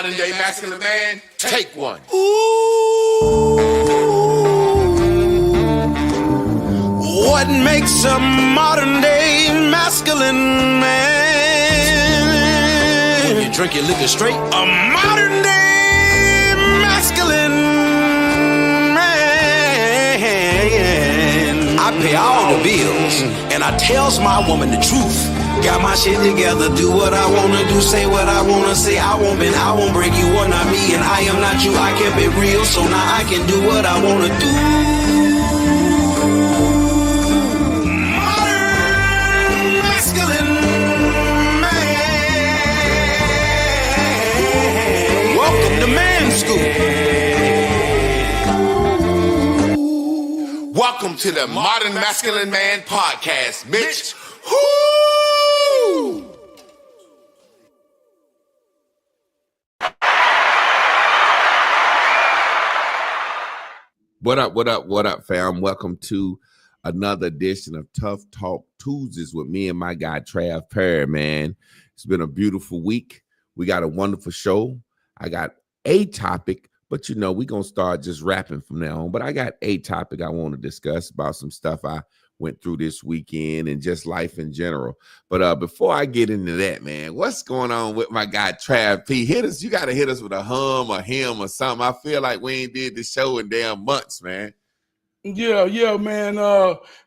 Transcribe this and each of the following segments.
modern day masculine man, take one. What makes a modern day masculine man? When you drink your liquor straight. A modern day masculine man. I pay all the bills and I tells my woman the truth. Got my shit together, do what I wanna do, say what I wanna say. I won't break, you are not me, and I am not you. I kept it real, so now I can do what I wanna do. Modern masculine man. Welcome to Man School. Welcome to the Modern Masculine Man Podcast, Mitch. Woo! What up, fam? Welcome to another edition of Tough Talk Tuesdays with me and my guy, Trav Perry, man. It's been a beautiful week. We got a wonderful show. I got a topic, but we're going to start just rapping from now on. But I got a topic I want to discuss about some stuff I went through this weekend and just life in general. But before I get into that, man, what's going on with my guy Trav P? Hit us. You got to hit us with a hum or him or something. I feel like we ain't did the show in damn months, man. Yeah, man.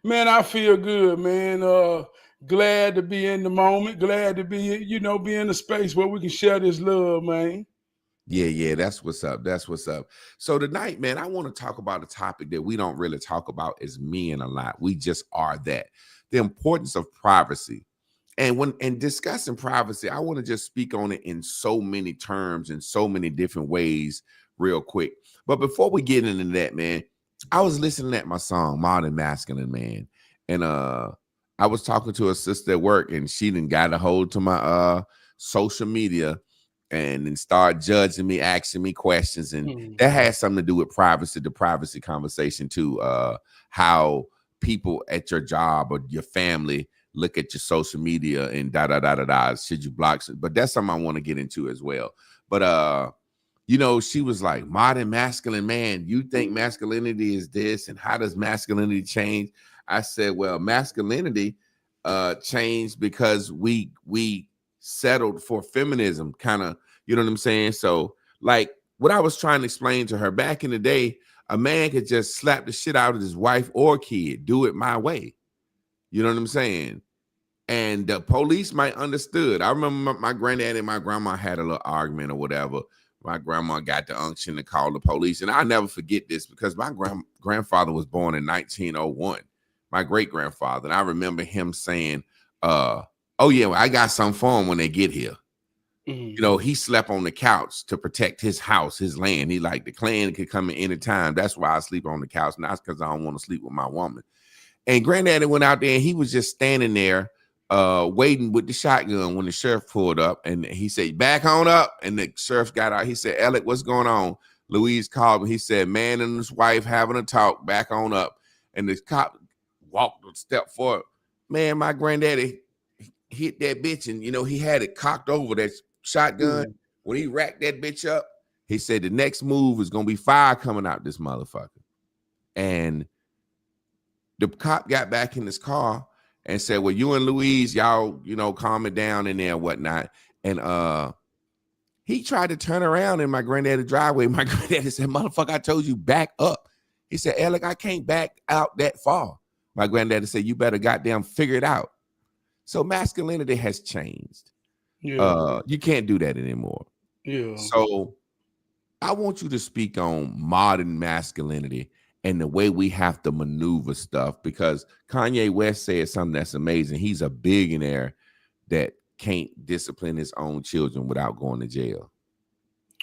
Man, I feel good, man. Glad to be in the moment. Glad to be, be in a space where we can share this love, man. Yeah, that's what's up. That's what's up. So tonight, man, I want to talk about a topic that we don't really talk about as men a lot. We just are that. The importance of privacy. And when discussing privacy, I want to just speak on it in so many terms, in so many different ways real quick. But before we get into that, man, I was listening at my song, Modern Masculine Man. And I was talking to a sister at work, and she done got a hold to my social media and then start judging me, asking me questions. And that has something to do with privacy, the privacy conversation too. How people at your job or your family look at your social media and should you block? But that's something I want to get into as well. But, she was like, modern masculine man, you think masculinity is this? And how does masculinity change? I said, well, masculinity changed because we settled for feminism, kind of, you know what I'm saying? So like what I was trying to explain to her back in the day, a man could just slap the shit out of his wife or kid, do it my way. You know what I'm saying? And the police might understood. I remember my granddad and my grandma had a little argument or whatever. My grandma got the unction to call the police. And I'll never forget this because my grandfather was born in 1901, my great-grandfather. And I remember him saying, oh yeah, well, I got something for him when they get here. Mm-hmm. He slept on the couch to protect his house, his land. He like the Klan could come in any time. That's why I sleep on the couch. Not because I don't want to sleep with my woman. And granddaddy went out there and he was just standing there waiting with the shotgun when the sheriff pulled up. And he said, back on up. And the sheriff got out. He said, Alec, what's going on? Louise called me. He said, man and his wife having a talk, back on up. And the cop walked a step forward. Man, my granddaddy hit that bitch, and he had it cocked over that shotgun. Mm-hmm. When he racked that bitch up, he said the next move is gonna be fire coming out this motherfucker. And the cop got back in his car and said, well, you and Louise, y'all, calm it down in there and whatnot. And he tried to turn around in my granddaddy's driveway. My granddaddy said, motherfucker, I told you back up. He said, Alec, I can't back out that far. My granddaddy said, you better goddamn figure it out. So masculinity has changed. Yeah. You can't do that anymore. Yeah. So I want you to speak on modern masculinity and the way we have to maneuver stuff, because Kanye West said something that's amazing. He's a billionaire that can't discipline his own children without going to jail.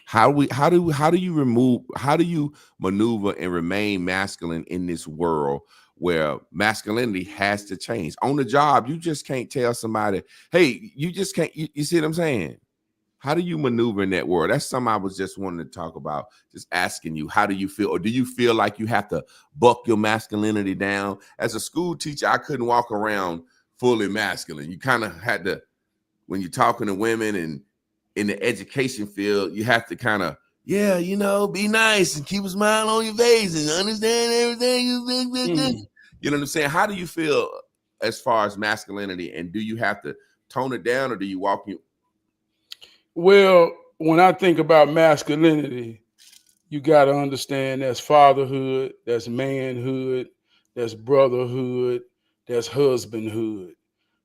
How do you maneuver and remain masculine in this world where masculinity has to change? On the job, you just can't tell somebody, hey, you just can't, you see what I'm saying? How do you maneuver in that world? That's something I was just wanting to talk about, just asking you, how do you feel? Or do you feel like you have to buck your masculinity down? As a school teacher, I couldn't walk around fully masculine. You kind of had to, when you're talking to women and in the education field, you have to kind of, yeah, you know, be nice and keep a smile on your face and understand everything. You know what I'm saying? How do you feel as far as masculinity, and do you have to tone it down, or do you walk you? Well, when I think about masculinity, you got to understand that's fatherhood, that's manhood, that's brotherhood, that's husbandhood.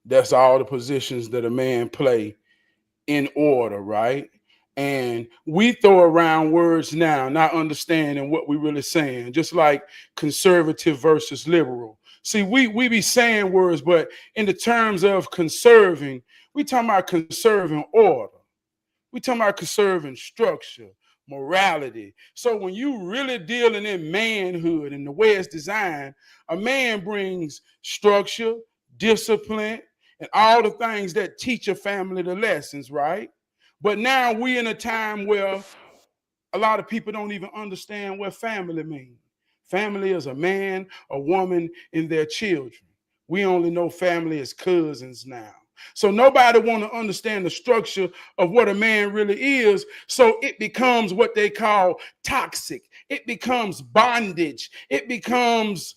That's all the positions that a man play in order, right? And we throw around words now, not understanding what we really saying, just like conservative versus liberal. See, we be saying words, but in the terms of conserving, we talking about conserving order. We talking about conserving structure, morality. So when you really dealing in manhood and the way it's designed, a man brings structure, discipline, and all the things that teach a family the lessons, right? But now we in a time where a lot of people don't even understand what family means. Family is a man, a woman, and their children. We only know family as cousins now. So nobody want to understand the structure of what a man really is. So it becomes what they call toxic. It becomes bondage. It becomes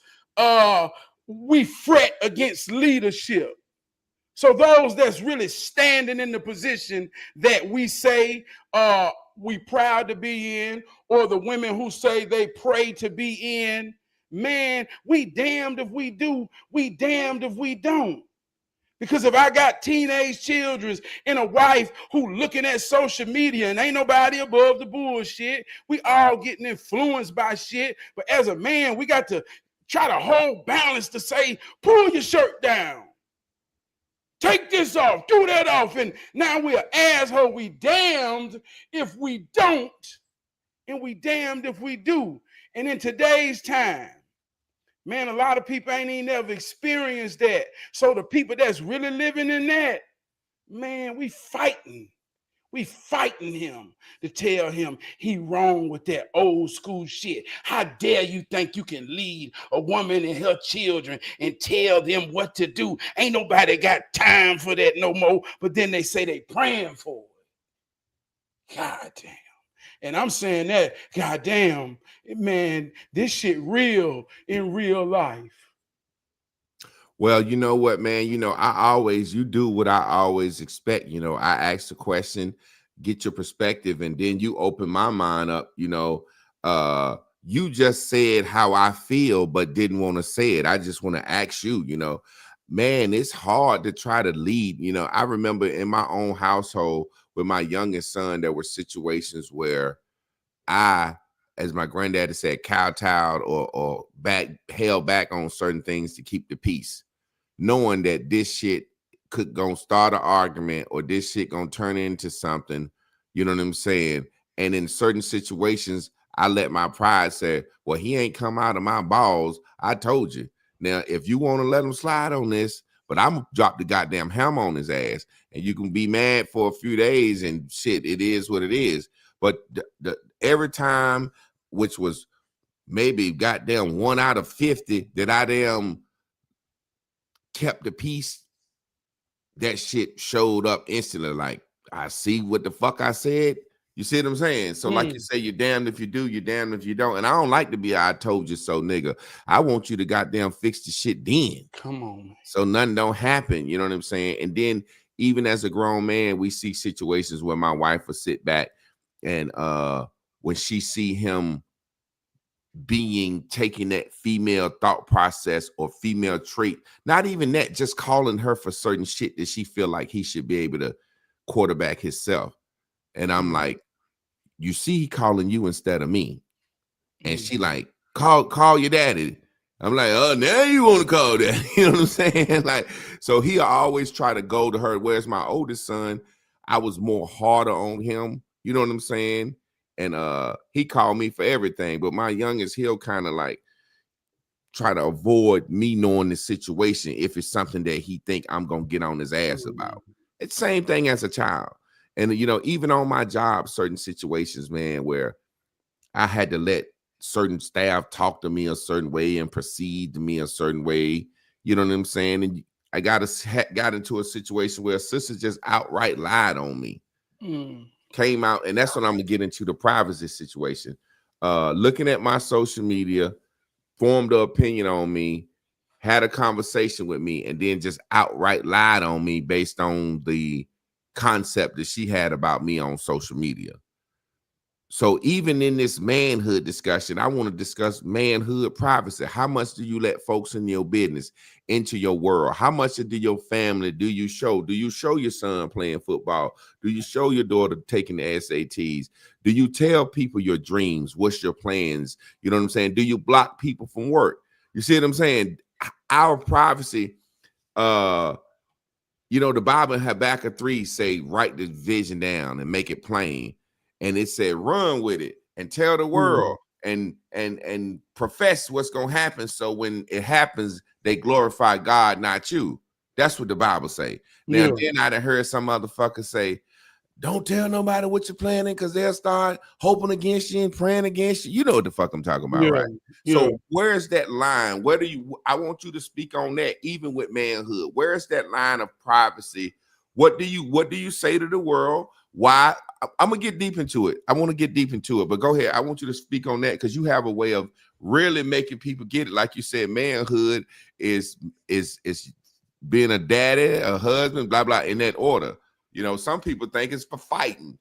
we fret against leadership. So those that's really standing in the position that we say we proud to be in, or the women who say they pray to be in, man, we damned if we do, we damned if we don't. Because if I got teenage children and a wife who looking at social media and ain't nobody above the bullshit, we all getting influenced by shit. But as a man, we got to try to hold balance to say, pull your shirt down. Take this off, do that off. And now we're asshole. We damned if we don't, and we damned if we do. And in today's time, man, a lot of people ain't even never experienced that. So the people that's really living in that, man, we fighting. We fighting him to tell him he wrong with that old school shit. How dare you think you can lead a woman and her children and tell them what to do? Ain't nobody got time for that no more. But then they say they praying for it. God damn. And I'm saying that, God damn, man, this shit real in real life. Well, you know what, man? You know, you do what I always expect. You know, I ask the question, get your perspective, and then you open my mind up. You know, you just said how I feel, but didn't want to say it. I just want to ask you, you know, man, it's hard to try to lead. You know, I remember in my own household with my youngest son, there were situations where I, as my granddaddy said, kowtowed or held back on certain things to keep the peace, knowing that this shit could gonna start an argument or this shit gonna turn into something, you know what I'm saying? And in certain situations, I let my pride say, well, he ain't come out of my balls. I told you. Now, if you want to let him slide on this, but I'm gonna drop the goddamn hammer on his ass, and you can be mad for a few days and shit, it is what it is. But every time, which was maybe goddamn 1 out of 50 that I damn kept the peace, that shit showed up instantly. Like, I see what the fuck I said. You see what I'm saying? So like you say, you're damned if you do, you're damned if you don't. And I don't like to be I told you so nigga. I want you to goddamn fix the shit then. Come on, man. So nothing don't happen. You know what I'm saying? And then even as a grown man, we see situations where my wife will sit back and when she see him taking that female thought process or female trait, not even that, just calling her for certain shit that she feel like he should be able to quarterback himself. And I'm like, you see, he calling you instead of me. And she like, call your daddy. I'm like, oh, now you want to call that. You know what I'm saying? Like, so he always try to go to her. Whereas my oldest son, I was more harder on him. You know what I'm saying? And he called me for everything. But my youngest, he'll kind of like try to avoid me knowing the situation if it's something that he think I'm going to get on his ass about. It's the same thing as a child. And, you know, even on my job, certain situations, man, where I had to let certain staff talk to me a certain way and proceed to me a certain way. You know what I'm saying? And I got into a situation where a sister just outright lied on me. came out, and that's when I'm gonna get into the privacy situation. Looking at my social media, formed an opinion on me, had a conversation with me, and then just outright lied on me based on the concept that she had about me on social media. So even in this manhood discussion, I want to discuss manhood privacy. How much do you let folks in your business, into your world? How much do your family do you show? Do you show your son playing football? Do you show your daughter taking the SATs? Do you tell people your dreams? What's your plans? You know what I'm saying? Do you block people from work? You see what I'm saying? Our privacy, the Bible in Habakkuk 3 say, write the vision down and make it plain. And it said, run with it and tell the world and profess what's going to happen. So when it happens, they glorify God, not you. That's what the Bible say. Now, then I done heard some motherfucker say, don't tell nobody what you're planning because they'll start hoping against you and praying against you. You know what the fuck I'm talking about, right? So where's that line? I want you to speak on that, even with manhood. Where's that line of privacy? What do you say to the world? Why? I'm gonna get deep into it. I want to get deep into it, but go ahead. I want you to speak on that because you have a way of really making people get it. Like you said, manhood is being a daddy, a husband, blah blah, in that order. You know, some people think it's for fighting.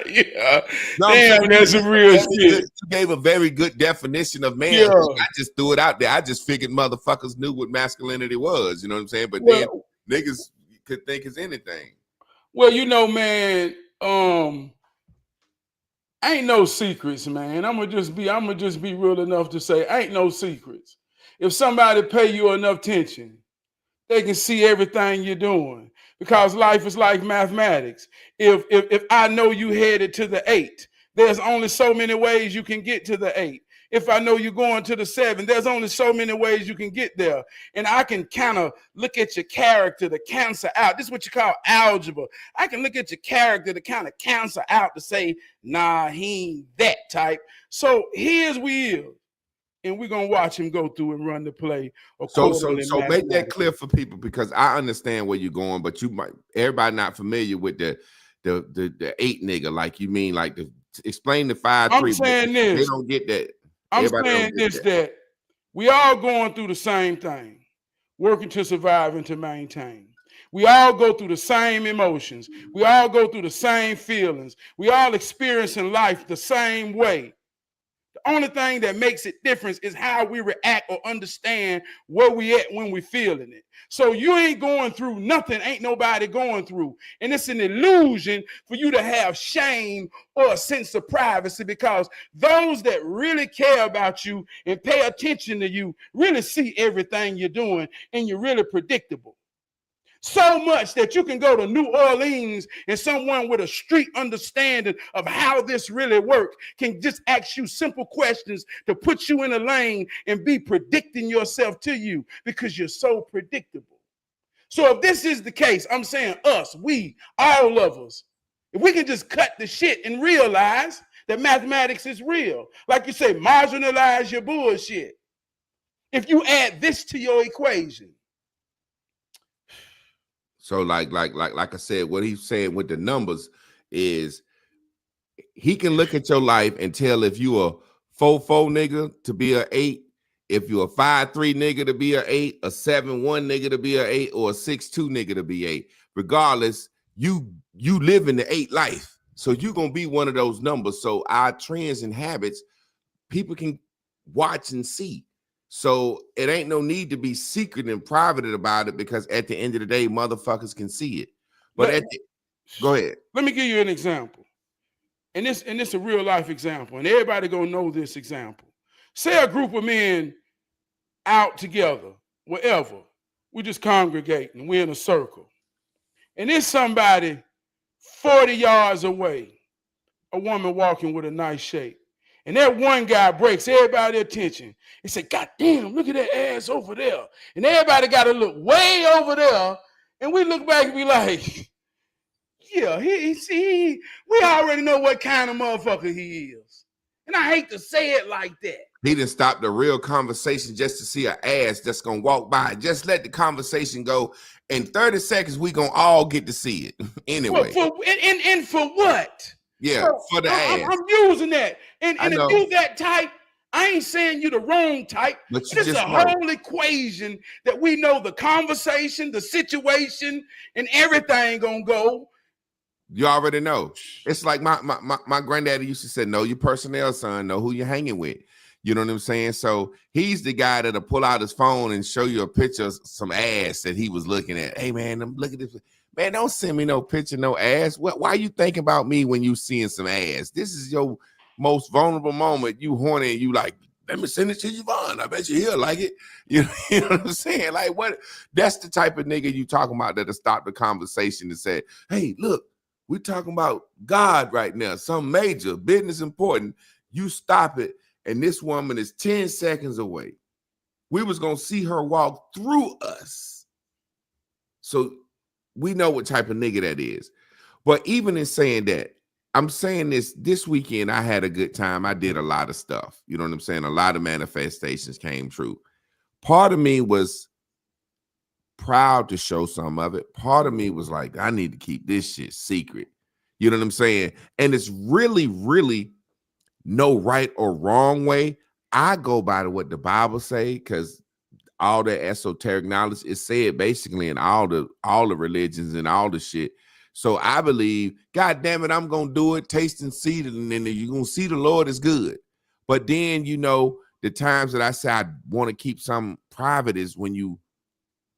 Yeah, damn, that's some real shit. You gave a very good definition of manhood. I just threw it out there. I just figured motherfuckers knew what masculinity was. You know what I'm saying? But then niggas could think it's anything. Well, man, ain't no secrets, man. I'm gonna just be real enough to say ain't no secrets. If somebody pay you enough attention, they can see everything you're doing. Because life is like mathematics. If I know you headed to the 8, there's only so many ways you can get to the 8. If I know you're going to the 7, there's only so many ways you can get there. And I can kind of look at your character to cancel out. This is what you call algebra. I can look at your character to kind of cancel out to say, nah, he ain't that type. So here's we is. And we're gonna watch him go through and run the play. So make that clear for people, because I understand where you're going, but everybody not familiar with the 8 nigga. Like you mean like explain the 5-3. I'm saying this. They don't get that. I'm saying this that we all going through the same thing, working to survive and to maintain. We all go through the same emotions. We all go through the same feelings. We all experiencing life the same way. The only thing that makes it different is how we react or understand where we at when we feeling it. So you ain't going through nothing, ain't nobody going through. And it's an illusion for you to have shame or a sense of privacy, because those that really care about you and pay attention to you really see everything you're doing, and you're really predictable. So much that you can go to New Orleans and someone with a street understanding of how this really works can just ask you simple questions to put you in a lane and be predicting yourself to you because you're so predictable. So if this is the case, I'm saying us, we, all of us, if we can just cut the shit and realize that mathematics is real, like you say, marginalize your bullshit. If you add this to your equation. So like I said, what he's saying with the numbers is he can look at your life and tell if you a 4-4 nigga to be a 8, if you a 5-3 nigga to be a 8, a 7-1 nigga to be a 8, or a 6-2 nigga to be 8. Regardless, you live in the 8 life. So you're gonna be one of those numbers. So our trends and habits, people can watch and see. So it ain't no need to be secret and private about it, because at the end of the day, motherfuckers can see it. But go ahead. Let me give you an example. And this a real life example, and everybody gonna know this example. Say a group of men out together, wherever, we just congregating, we're in a circle. And there's somebody 40 yards away, a woman walking with a nice shape. And that one guy breaks everybody's attention. He said, God damn, look at that ass over there. And everybody got to look way over there. And we look back and be like, yeah, we already know what kind of motherfucker he is. And I hate to say it like that. He didn't stop the real conversation just to see an ass that's gonna walk by. Just let the conversation go. In 30 seconds, we gonna all get to see it anyway. And for what? Yeah, for the ass. I'm using that. And if you that type, I ain't saying you the wrong type. But it's a whole equation that we know the conversation, the situation, and everything gonna go. You already know. It's like my granddaddy used to say, know your personnel, son. Know who you're hanging with. You know what I'm saying? So he's the guy that'll pull out his phone and show you a picture of some ass that he was looking at. Hey, man, look at this. Man, don't send me no picture, no ass. Why you thinking about me when you seeing some ass? This is your most vulnerable moment. You horny and you like, let me send it to Yvonne. I bet you he'll like it. You know what I'm saying? Like, what? That's the type of nigga you talking about that'll stop the conversation and say, hey, look, we're talking about God right now. Some major business important. You stop it. And this woman is 10 seconds away. We was going to see her walk through us. So we know what type of nigga that is. But even in saying that, I'm saying this weekend, I had a good time. I did a lot of stuff. You know what I'm saying? A lot of manifestations came true. Part of me was proud to show some of it. Part of me was like, I need to keep this shit secret. You know what I'm saying? And it's really, really no right or wrong way. I go by what the Bible say, because all that esoteric knowledge is said basically in all the religions and all the shit. So I believe, God damn it, I'm gonna do it, taste and see it, and then you're gonna see the Lord is good. But then, you know, the times that I say I want to keep some private is when you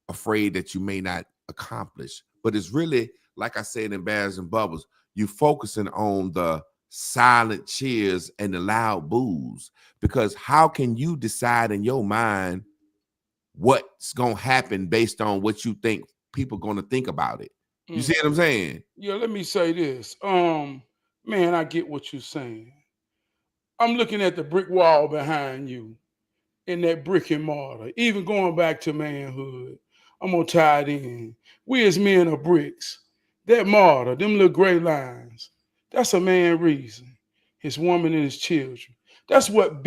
afraid that you may not accomplish. But it's really, like I said in Bears and Bubbles, you focusing on the silent cheers and the loud boos, because how can you decide in your mind what's gonna happen based on what you think people gonna think about it? You see what I'm saying? Yeah, let me say this. Man, I get what you're saying. I'm looking at the brick wall behind you in that brick and mortar. Even going back to manhood, I'm gonna tie it in. We as men are bricks. That mortar, them little gray lines, that's a man reason. His woman and his children. That's what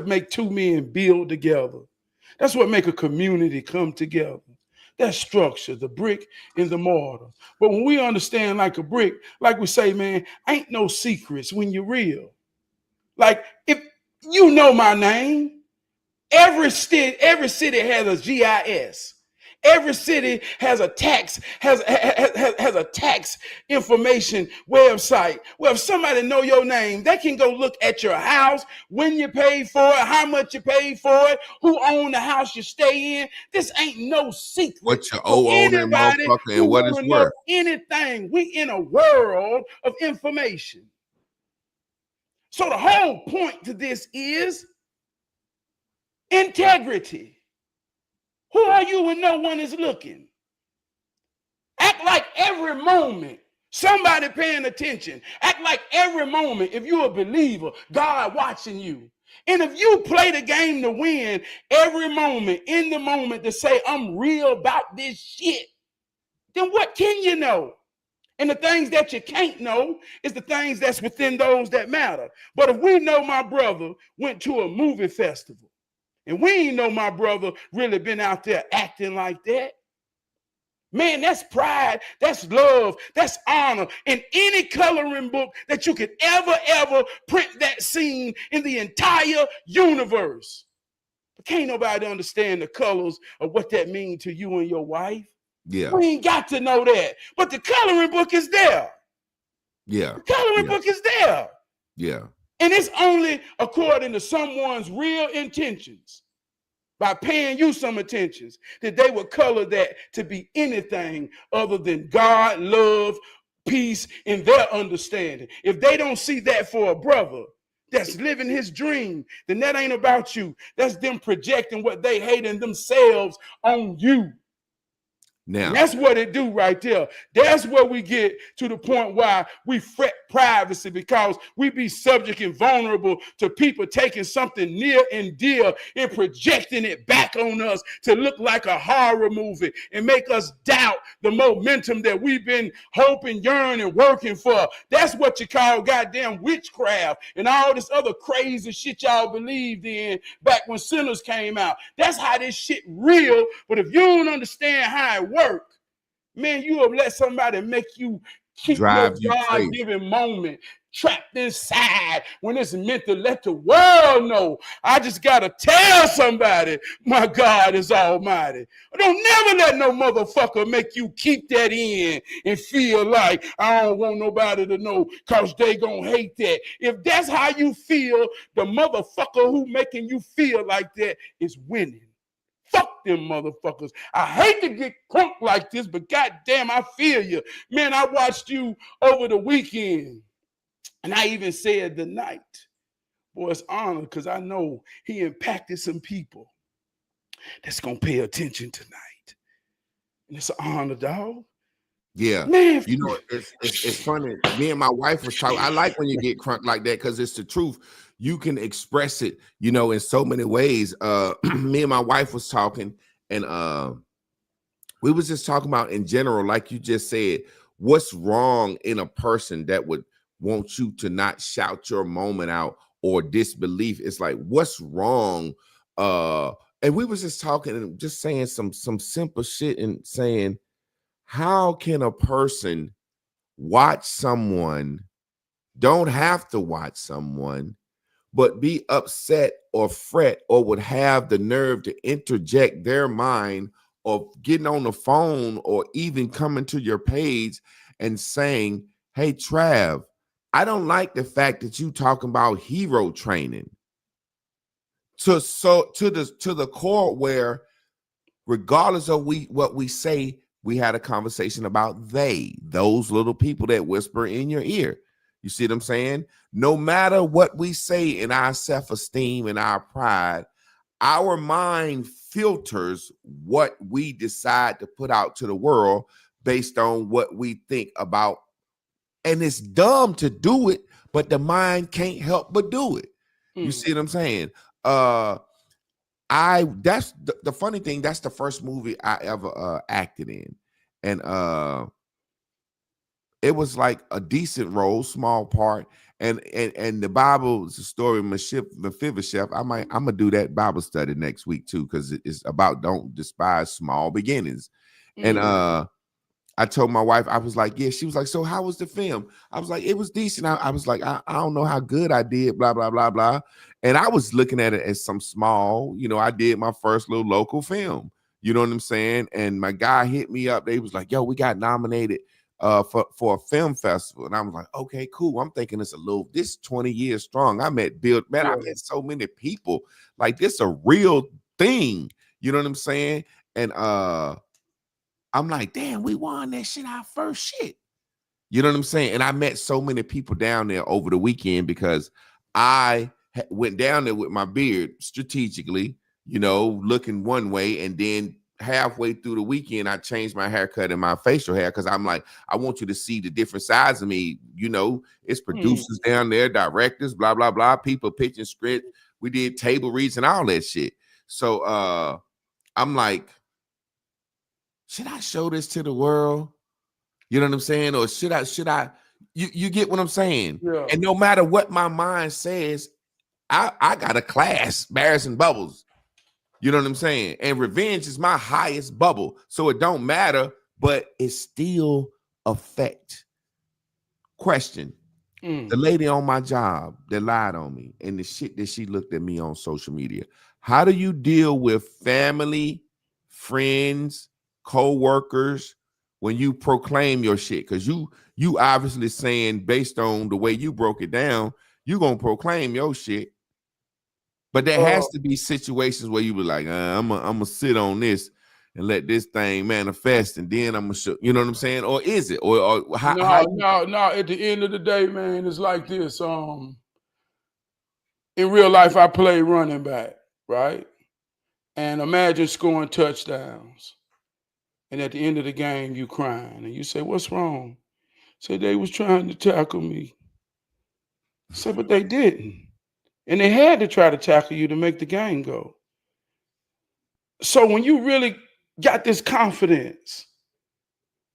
make two men build together. That's what make a community come together. That structure, the brick and the mortar. But when we understand like a brick, like we say, man, ain't no secrets when you're real. Like, if you know my name, every city has a GIS. Every city has a tax information website. Well, if somebody know your name, they can go look at your house, when you paid for it, how much you paid for it, who owned the house you stay in. This ain't no secret. What you owe on that motherfucker and what it's worth. Anything. We in a world of information. So the whole point to this is integrity. Who are you when no one is looking? Act like every moment somebody paying attention. Act like every moment, if you're a believer, God watching you. And if you play the game to win every moment, in the moment, to say, I'm real about this shit, then what can you know? And the things that you can't know is the things that's within those that matter. But if we know my brother went to a movie festival, and we ain't know my brother really been out there acting like that, man, that's pride, that's love, that's honor. In any coloring book that you could ever print that scene in the entire universe. But can't nobody understand the colors of what that means to you and your wife. Yeah. We ain't got to know that. But the coloring book is there. Yeah. The coloring book is there. Yeah. And it's only according to someone's real intentions, by paying you some attentions, that they would color that to be anything other than God, love, peace, and their understanding. If they don't see that for a brother that's living his dream, then that ain't about you. That's them projecting what they hate in themselves on you. Now, That's what it do right there. That's where we get to the point why we fret privacy, because we be subject and vulnerable to people taking something near and dear and projecting it back on us to look like a horror movie and make us doubt the momentum that we've been hoping, yearning, working for. That's what you call goddamn witchcraft and all this other crazy shit y'all believed in back when sinners came out. That's how this shit real. But if you don't understand how it works, man, you will let somebody make you keep drive you your crazy. God-given moment trapped inside when it's meant to let the world know. I just got to tell somebody my God is almighty. Don't never let no motherfucker make you keep that in and feel like I don't want nobody to know because they gonna hate that. If that's how you feel, the motherfucker who making you feel like that is winning. Fuck them motherfuckers. I hate to get crunk like this, but goddamn, I feel you. Man, I watched you over the weekend, and I even said the night. Boy, it's honored because I know he impacted some people that's going to pay attention tonight. And it's an honor, dog. Yeah. Man, You know, it's funny. Me and my wife was talking. I like when you get crunk like that because it's the truth. You can express it, you know, in so many ways. Me and my wife was talking, and we was just talking about in general, like you just said, what's wrong in a person that would want you to not shout your moment out or disbelief. It's like, what's wrong? And we was just talking and just saying some simple shit and saying, how can a person watch someone, don't have to watch someone, but be upset or fret or would have the nerve to interject their mind of getting on the phone or even coming to your page and saying, hey, Trav, I don't like the fact that you talking about hero training. To the core where regardless of what we say, we had a conversation about those little people that whisper in your ear. You see what I'm saying? No matter what we say in our self-esteem and our pride, our mind filters what we decide to put out to the world based on what we think about. And it's dumb to do it, but the mind can't help but do it. You see what I'm saying? That's the funny thing. That's the first movie I ever acted in. And it was like a decent role, small part. And the Bible is a story of Mephibosheth. I'm gonna do that Bible study next week too, because it's about don't despise small beginnings. And I told my wife, I was like, yeah. She was like, so how was the film? I was like, it was decent. I was like, I don't know how good I did, blah, blah, blah, blah. And I was looking at it as some small, you know, I did my first little local film. You know what I'm saying? And my guy hit me up. They was like, yo, we got nominated for a film festival. And I was like, okay, cool. I'm thinking this 20 years strong. I met Bill, man, I met so many people. Like, this a real thing. You know what I'm saying? And I'm like, damn, we won that shit our first shit. You know what I'm saying? And I met so many people down there over the weekend because I went down there with my beard strategically, you know, looking one way, and then halfway through the weekend, I changed my haircut and my facial hair because I'm like, I want you to see the different sides of me. You know, it's producers down there, directors, blah, blah, blah, people pitching script. We did table reads and all that shit. So I'm like, should I show this to the world? You know what I'm saying? Or should I, you get what I'm saying? Yeah. And no matter what my mind says, I got a class, Bears and Bubbles. You know what I'm saying? And revenge is my highest bubble. So it don't matter, but it still affect. Question. The lady on my job that lied on me and the shit that she looked at me on social media. How do you deal with family, friends, co-workers when you proclaim your shit? Because you obviously saying, based on the way you broke it down, you're going to proclaim your shit. But there has to be situations where you be like, I'm gonna sit on this and let this thing manifest, and then I'm gonna show, you know what I'm saying? Or is it? Or how? No. At the end of the day, man, it's like this. In real life, I play running back, right? And imagine scoring touchdowns. And at the end of the game, you crying. And you say, what's wrong? Say, they was trying to tackle me. Say, but they didn't. And they had to try to tackle you to make the game go. So when you really got this confidence,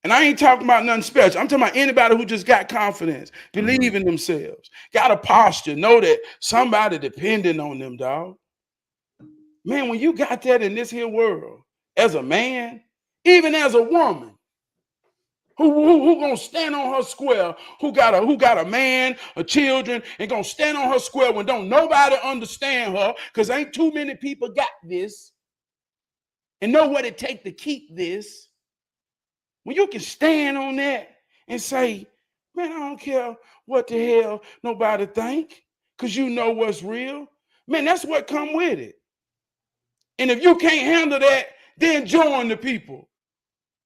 and I ain't talking about nothing special. I'm talking about anybody who just got confidence, believe in themselves, got a posture, know that somebody depending on them, dog. Man, when you got that in this here world, as a man, even as a woman, who gonna stand on her square, who got a man, a children, and gonna stand on her square when don't nobody understand her, because ain't too many people got this and know what it take to keep this. When you can stand on that and say, man, I don't care what the hell nobody think, because you know what's real. Man, that's what come with it. And if you can't handle that, then join the people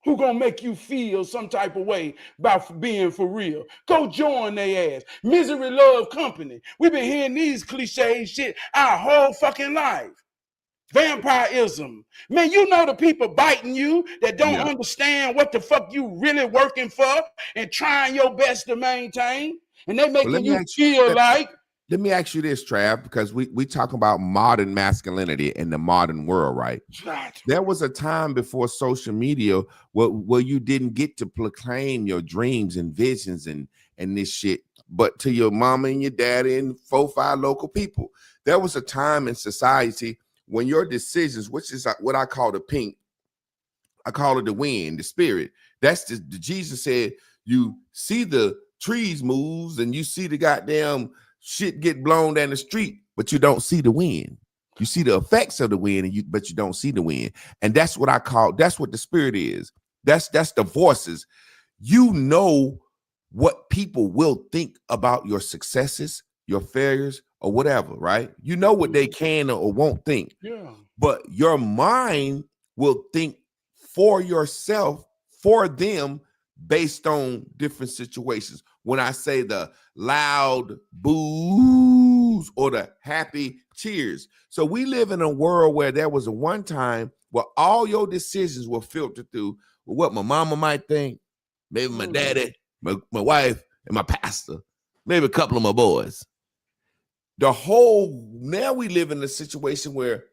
who gonna make you feel some type of way about being for real. Go join their ass. Misery love company. We've been hearing these cliche shit our whole fucking life. Vampirism. Man, you know the people biting you that don't understand what the fuck you really working for and trying your best to maintain. And they making you feel like. Let me ask you this, Trav, because we talk about modern masculinity in the modern world, right? Right. There was a time before social media where you didn't get to proclaim your dreams and visions and this shit, but to your mama and your daddy and 4-5 local people. There was a time in society when your decisions, which is what I call the pink, I call it the wind, the spirit. That's the Jesus said, you see the trees moves and you see the goddamn shit get blown down the street, but you don't see the wind. You see the effects of the wind, but you don't see the wind. And that's what I call, that's what the spirit is. That's the voices. You know what people will think about your successes, your failures, or whatever, right? You know what they can or won't think. Yeah. But your mind will think for yourself, for them, based on different situations. When I say the loud boos or the happy cheers. So we live in a world where there was a one time where all your decisions were filtered through what my mama might think, maybe my daddy, my wife, and my pastor, maybe a couple of my boys. Now we live in a situation where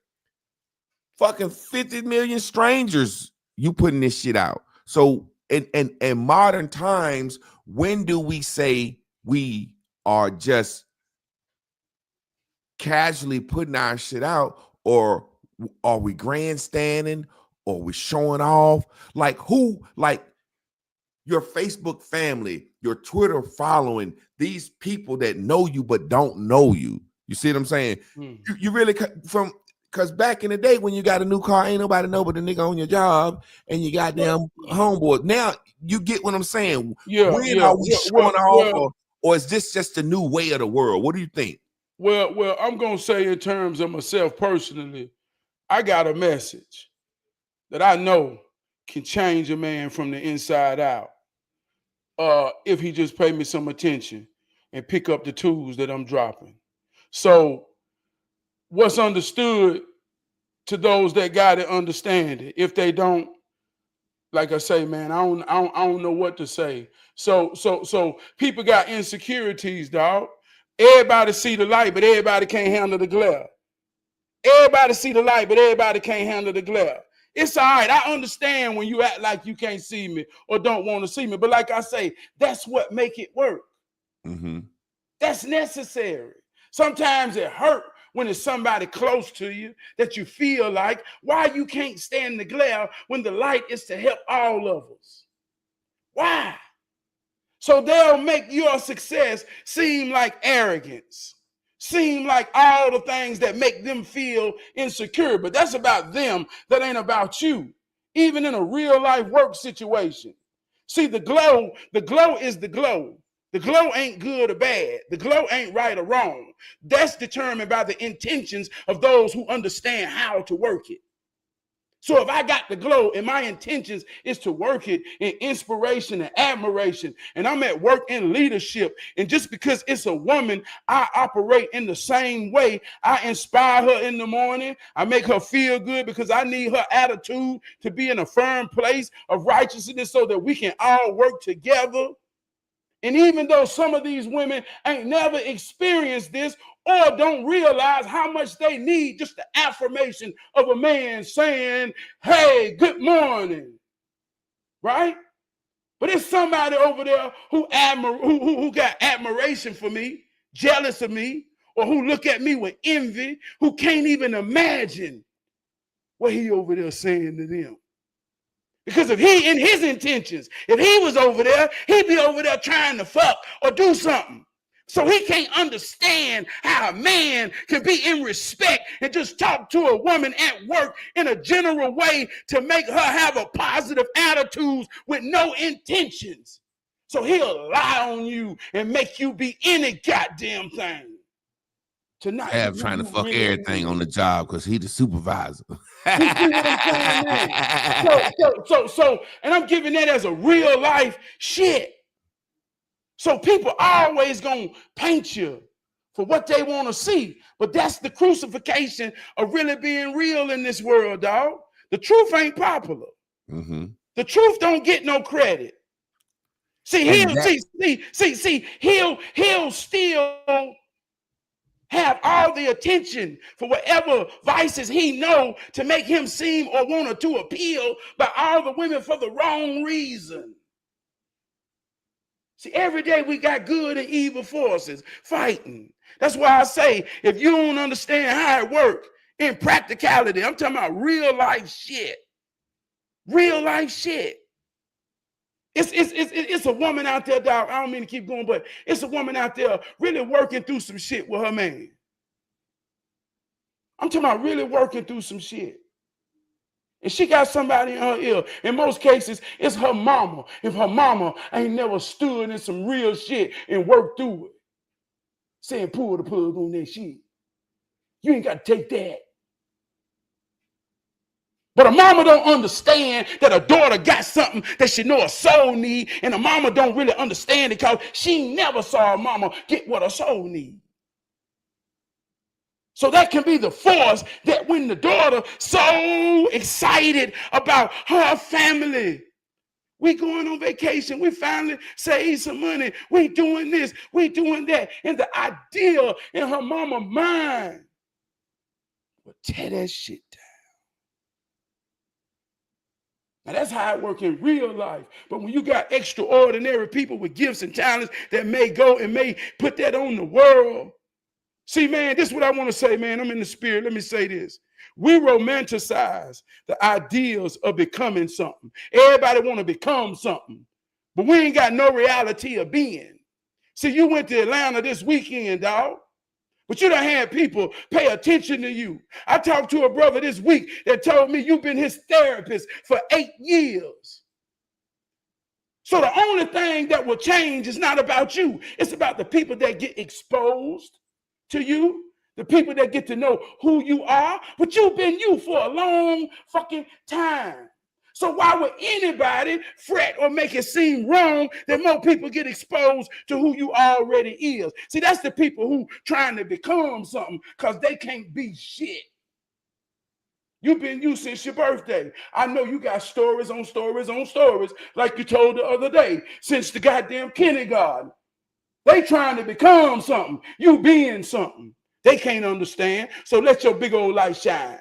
fucking 50 million strangers, you putting this shit out. So in modern times, when do we say we are just casually putting our shit out, or are we grandstanding, or we showing off? Like who, like your Facebook family, your Twitter following, these people that know you but don't know you. You see what I'm saying? You really because back in the day when you got a new car, ain't nobody know but the nigga on your job and you goddamn homeboy. Now you get what I'm saying. When are we showing off, or is this just the new way of the world? What do you think? Well, I'm gonna say in terms of myself personally, I got a message that I know can change a man from the inside out. If he just pay me some attention and pick up the tools that I'm dropping. So what's understood to those that got it, understand it. If they don't, like I say, man, I don't know what to say. So people got insecurities, dog. Everybody see the light, but everybody can't handle the glare. Everybody see the light, but everybody can't handle the glare. It's all right. I understand when you act like you can't see me or don't want to see me. But like I say, that's what make it work. Mm-hmm. That's necessary. Sometimes it hurt when it's somebody close to you that you feel like, why you can't stand the glare when the light is to help all of us? Why? So they'll make your success seem like arrogance, seem like all the things that make them feel insecure. But that's about them. That ain't about you. Even in a real life work situation. See, the glow is the glow. The glow ain't good or bad. The glow ain't right or wrong. That's determined by the intentions of those who understand how to work it. So if I got the glow and my intentions is to work it in inspiration and admiration, and I'm at work in leadership, and just because it's a woman, I operate in the same way. I inspire her in the morning. I make her feel good because I need her attitude to be in a firm place of righteousness so that we can all work together. And even though some of these women ain't never experienced this or don't realize how much they need just the affirmation of a man saying, hey, good morning, right? But it's somebody over there who got admiration for me, jealous of me, or who look at me with envy, who can't even imagine what he over there saying to them. Because if he, in his intentions, if he was over there, he'd be over there trying to fuck or do something. So he can't understand how a man can be in respect and just talk to a woman at work in a general way to make her have a positive attitude with no intentions. So he'll lie on you and make you be any goddamn thing. Tonight, Have trying to fuck everything on the job because he the supervisor. You see what I'm saying, man? So, and I'm giving that as a real life shit. So people always gonna paint you for what they want to see, but that's the crucifixion of really being real in this world, dog. The truth ain't popular. Mm-hmm. The truth don't get no credit. See, he'll still have all the attention for whatever vices he know to make him seem or want to appeal by all the women for the wrong reason. See, every day we got good and evil forces fighting. That's why I say, if you don't understand how it works in practicality, I'm talking about real life shit. Real life shit. It's a woman out there, dog. I don't mean to keep going, but it's a woman out there really working through some shit with her man. I'm talking about really working through some shit. And she got somebody in her ear. In most cases, it's her mama. If her mama ain't never stood in some real shit and worked through it, saying pull the plug on that shit. You ain't got to take that. But a mama don't understand that a daughter got something that she know a soul need, and a mama don't really understand it because she never saw a mama get what a soul need. So that can be the force that when the daughter so excited about her family, we going on vacation, we finally save some money, we doing this, we doing that, and the idea in her mama mind will tear that shit down. Now that's how it works in real life. But when you got extraordinary people with gifts and talents that may go and may put that on the world. See, man, this is what I want to say, man. I'm in the spirit. Let me say this. We romanticize the ideals of becoming something. Everybody want to become something. But we ain't got no reality of being. See, you went to Atlanta this weekend, dog. But you done had people pay attention to you. I talked to a brother this week that told me you've been his therapist for 8 years. So the only thing that will change is not about you. It's about the people that get exposed to you, the people that get to know who you are. But you've been you for a long fucking time. So why would anybody fret or make it seem wrong that more people get exposed to who you already is? See, that's the people who trying to become something because they can't be shit. You've been you since your birthday. I know you got stories on stories on stories like you told the other day since the goddamn kindergarten. They trying to become something. You being something. They can't understand. So let your big old light shine.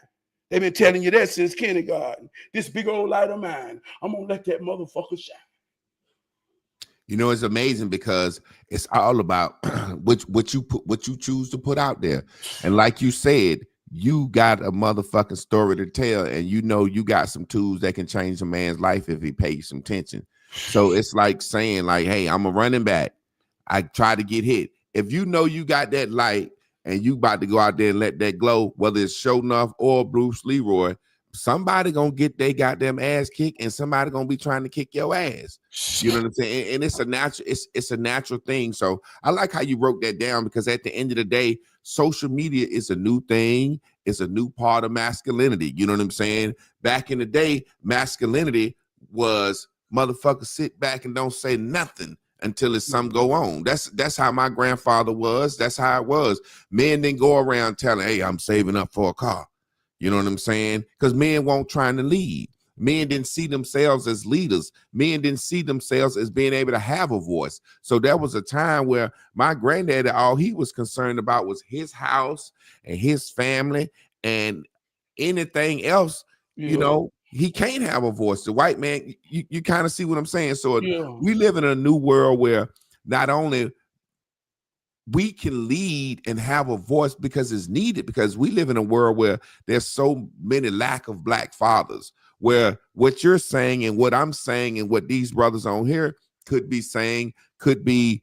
They've been telling you that since kindergarten. This big old light of mine, I'm going to let that motherfucker shine. You know, it's amazing because it's all about what you choose to put out there. And like you said, you got a motherfucking story to tell, and you know you got some tools that can change a man's life if he pays some attention. So it's like saying, like, hey, I'm a running back. I try to get hit. If you know you got that light and you about to go out there and let that glow, whether it's Show Enough or Bruce Leroy, somebody gonna get their goddamn ass kicked, and somebody gonna be trying to kick your ass. You know what I'm saying? And it's a natural, it's a natural thing. So I like how you wrote that down, because at the end of the day, social media is a new thing. is a new part of masculinity. You know what I'm saying? Back in the day, masculinity was motherfuckers sit back and don't say nothing until it's something go on. That's how my grandfather was. That's how it was. Men didn't go around telling, hey, I'm saving up for a car. You know what I'm saying? Because men won't trying to lead. Men didn't see themselves as leaders. Men didn't see themselves as being able to have a voice. So there was a time where my granddaddy, all he was concerned about was his house and his family, and anything else, you know, he can't have a voice. The white man, you kind of see what I'm saying? So we live in a new world where not only we can lead and have a voice because it's needed, because we live in a world where there's so many lack of black fathers, where what you're saying and what I'm saying and what these brothers on here could be saying could be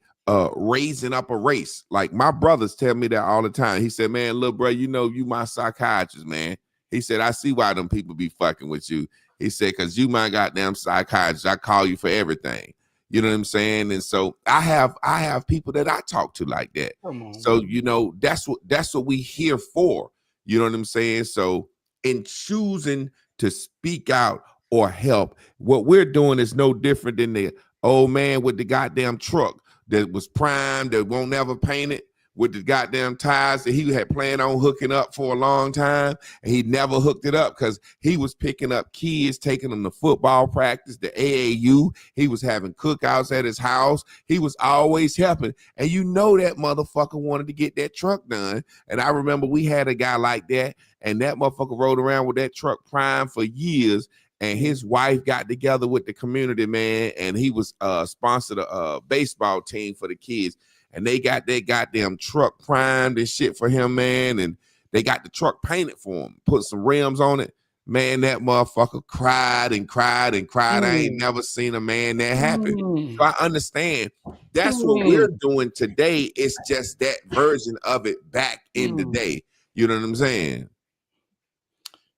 raising up a race. Like my brothers tell me that all the time. He said, man, little bro, you know, you my psychiatrist, man. He said, I see why them people be fucking with you. He said, because you my goddamn psychiatrist. I call you for everything. You know what I'm saying? And so I have people that I talk to like that. So, you know, that's what we here for. You know what I'm saying? So in choosing to speak out or help, what we're doing is no different than the old man with the goddamn truck that was primed, that won't never paint it, with the goddamn tires that he had planned on hooking up for a long time, and he never hooked it up because he was picking up kids, taking them to football practice, the AAU. He was having cookouts at his house. He was always helping, and you know that motherfucker wanted to get that truck done. And I remember we had a guy like that, and that motherfucker rode around with that truck prime for years. And his wife got together with the community, man, and he was sponsored a baseball team for the kids. And they got that goddamn truck primed and shit for him, man. And they got the truck painted for him, put some rims on it. Man, that motherfucker cried and cried and cried. I ain't never seen a man that happy. So I understand that's what we're doing today. It's just that version of it back in the day. You know what I'm saying?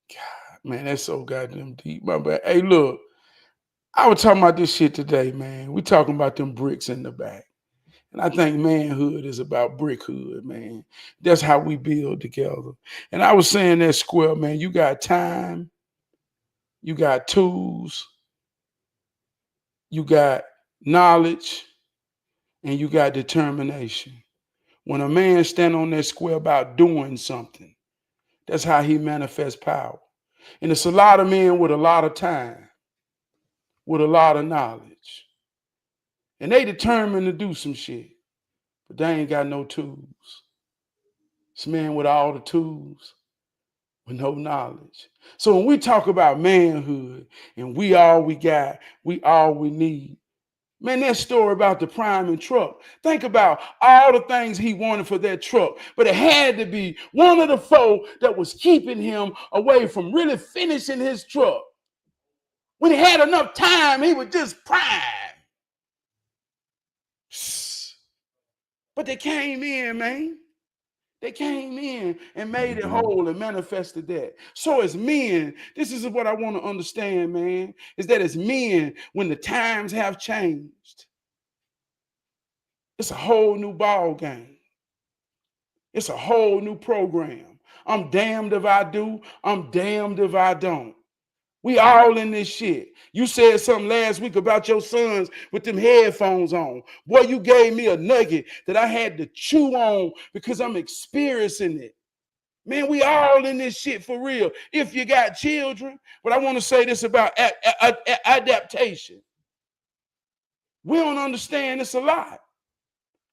God, man, that's so goddamn deep, my bad. Hey, look, I was talking about this shit today, man. We talking about them bricks in the back. And I think manhood is about brickhood, man. That's how we build together. And I was saying that square, man, you got time, you got tools, you got knowledge, and you got determination. When a man stand on that square about doing something, that's how he manifests power. And it's a lot of men with a lot of time, with a lot of knowledge. And they determined to do some shit, but they ain't got no tools. It's man with all the tools, with no knowledge. So when we talk about manhood and we all we got, we all we need, man, that story about the priming truck, think about all the things he wanted for that truck, but it had to be one of the four that was keeping him away from really finishing his truck. When he had enough time, he would just prime. But they came in, man. They came in and made it whole and manifested that. So as men, this is what I want to understand, man, is that as men, when the times have changed, it's a whole new ball game. It's a whole new program. I'm damned if I do. I'm damned if I don't. We all in this shit. You said something last week about your sons with them headphones on. Boy, you gave me a nugget that I had to chew on because I'm experiencing it. Man, we all in this shit for real. If you got children, but I want to say this about adaptation. We don't understand this a lot.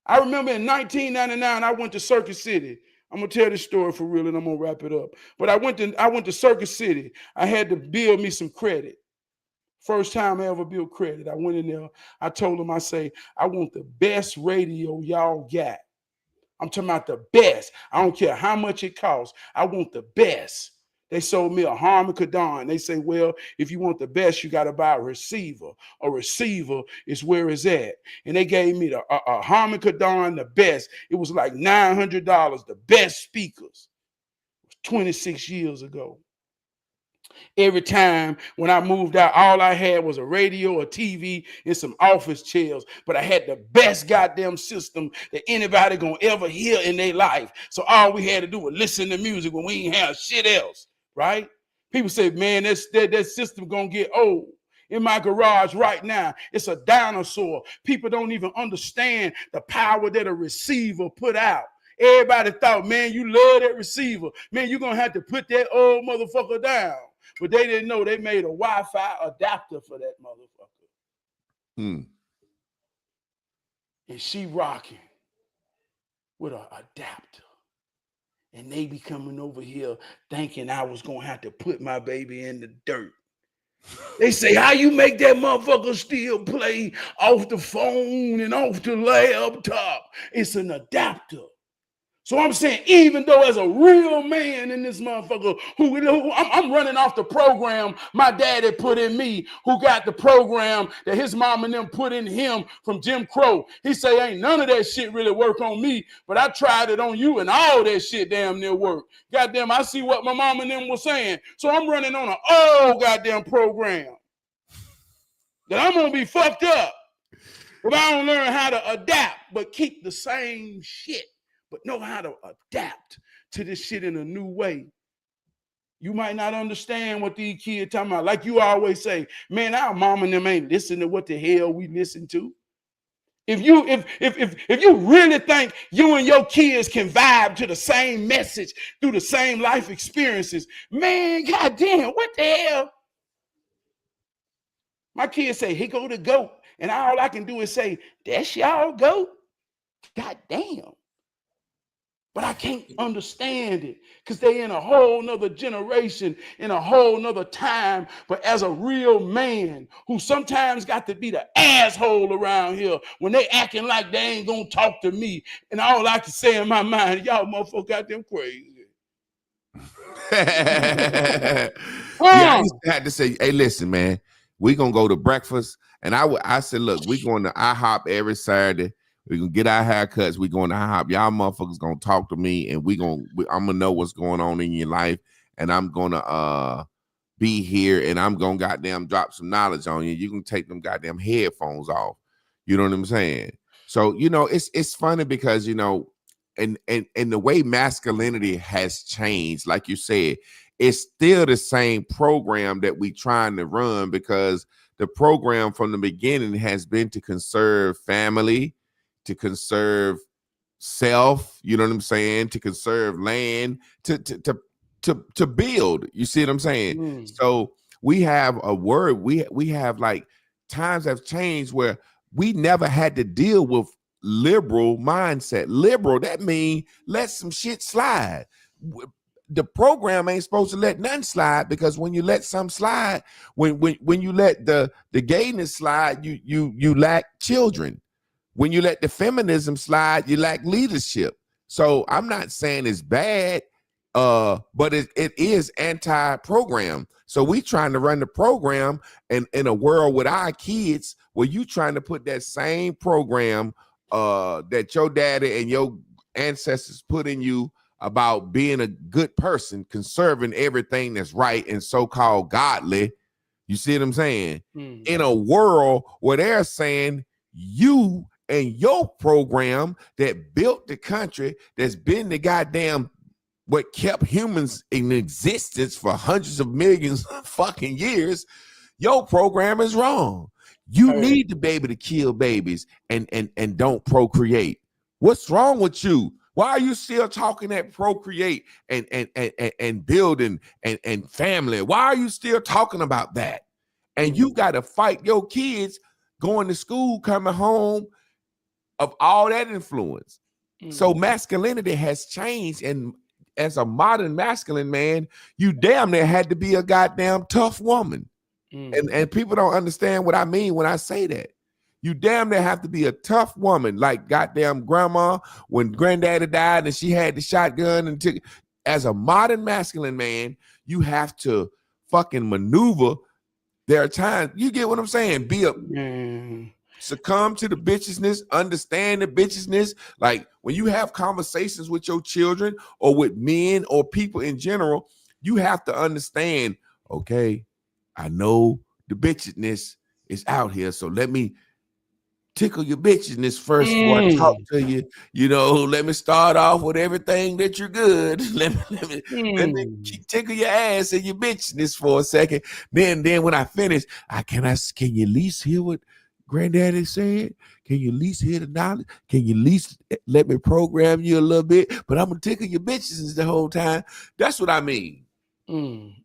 I remember in 1999, I went to Circuit City. I'm gonna tell this story for real, and I'm gonna wrap it up. But I went to Circuit City. I had to build me some credit. First time I ever built credit. I went in there. I told them, I say, I want the best radio y'all got. I'm talking about the best. I don't care how much it costs. I want the best. They sold me a Harman Kardon. They say, well, if you want the best, you got to buy a receiver. A receiver is where it's at. And they gave me a Harman Kardon, the best. It was like $900, the best speakers. It was 26 years ago. Every time when I moved out, all I had was a radio, a TV, and some office chairs. But I had the best goddamn system that anybody gonna ever hear in their life. So all we had to do was listen to music when we ain't have shit else, right? People say, man, that system gonna get old. In my garage right now, it's a dinosaur. People don't even understand the power that a receiver put out. Everybody thought, man, you love that receiver. Man, you're gonna have to put that old motherfucker down. But they didn't know they made a Wi-Fi adapter for that motherfucker. And she rocking with an adapter. And they be coming over here thinking I was going to have to put my baby in the dirt. They say, how you make that motherfucker still play off the phone and off the laptop? It's an adapter. So I'm saying, even though as a real man in this motherfucker, who I'm running off the program my daddy put in me, who got the program that his mom and them put in him from Jim Crow. He say, ain't none of that shit really work on me, but I tried it on you and all that shit damn near work. Goddamn, I see what my mom and them was saying. So I'm running on an old goddamn program that I'm gonna be fucked up if I don't learn how to adapt, but keep the same shit. But know how to adapt to this shit in a new way. You might not understand what these kids talking about. Like you always say, man, our mom and them ain't listening to what the hell we listen to. If you really think you and your kids can vibe to the same message through the same life experiences, man, goddamn, what the hell? My kids say, here go the goat. And all I can do is say, that's y'all goat? Goddamn. But I can't understand it because they in a whole nother generation, in a whole nother time. But as a real man who sometimes got to be the asshole around here when they acting like they ain't gonna talk to me, and all I can say in my mind, y'all motherfuckers got them crazy. Yeah, I used to have to say, hey, listen, man, we gonna go to breakfast. And I said, look, we going to IHOP every Saturday. We gonna get our haircuts. We going to IHOP. Y'all motherfuckers gonna talk to me, and I'm gonna know what's going on in your life, and I'm gonna be here, and I'm gonna goddamn drop some knowledge on you. You can take them goddamn headphones off. You know what I'm saying? So it's funny because and the way masculinity has changed, like you said, it's still the same program that we trying to run because the program from the beginning has been to conserve family, to conserve self, you know what I'm saying, to conserve land, to build. You see what I'm saying? So we have a word, we have like times have changed where we never had to deal with liberal mindset. Liberal, that means let some shit slide. The program ain't supposed to let nothing slide because when you let some slide, when you let the gayness slide, you lack children. When you let the feminism slide, you lack leadership. So I'm not saying it's bad, but it is anti-program. So we trying to run the program in a world with our kids where you trying to put that same program that your daddy and your ancestors put in you about being a good person, conserving everything that's right and so-called godly. You see what I'm saying? In a world where they're saying you and your program that built the country, that's been the goddamn what kept humans in existence for hundreds of millions of fucking years, your program is wrong. You need to be able to kill babies and don't procreate. What's wrong with you? Why are you still talking that procreate and building and family? Why are you still talking about that? And you got to fight your kids going to school, coming home of all that influence. So masculinity has changed. And as a modern masculine man, you damn near had to be a goddamn tough woman. And people don't understand what I mean when I say that. You damn near have to be a tough woman, like goddamn grandma when granddaddy died and she had the shotgun and took. As a modern masculine man, you have to fucking maneuver. There are times, you get what I'm saying? Succumb to the bitchisness, understand the bitchisness. Like when you have conversations with your children or with men or people in general, you have to understand, okay, I know the bitchiness is out here, so let me tickle your bitchiness first before I talk to you. You know, let me start off with everything that you're good. let me tickle your ass and your bitchiness for a second. Then when I finish, can you at least hear what Granddaddy said? Can you at least hear the knowledge? Can you at least let me program you a little bit? But I'm gonna tickle your bitches the whole time. That's what I mean.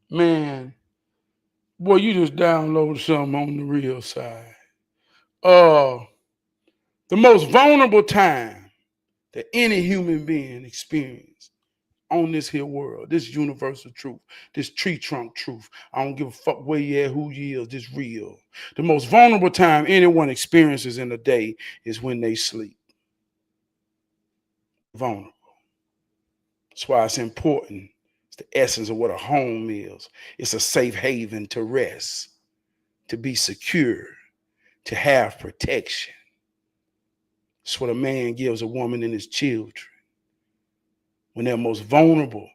Man, boy, you just downloaded something on the real side. The most vulnerable time that any human being experiences on this here world, this universal truth, this tree trunk truth. I don't give a fuck where you at, who you is, this real. The most vulnerable time anyone experiences in a day is when they sleep. Vulnerable. That's why it's important. It's the essence of what a home is. It's a safe haven to rest, to be secure, to have protection. It's what a man gives a woman and his children when they're most vulnerable.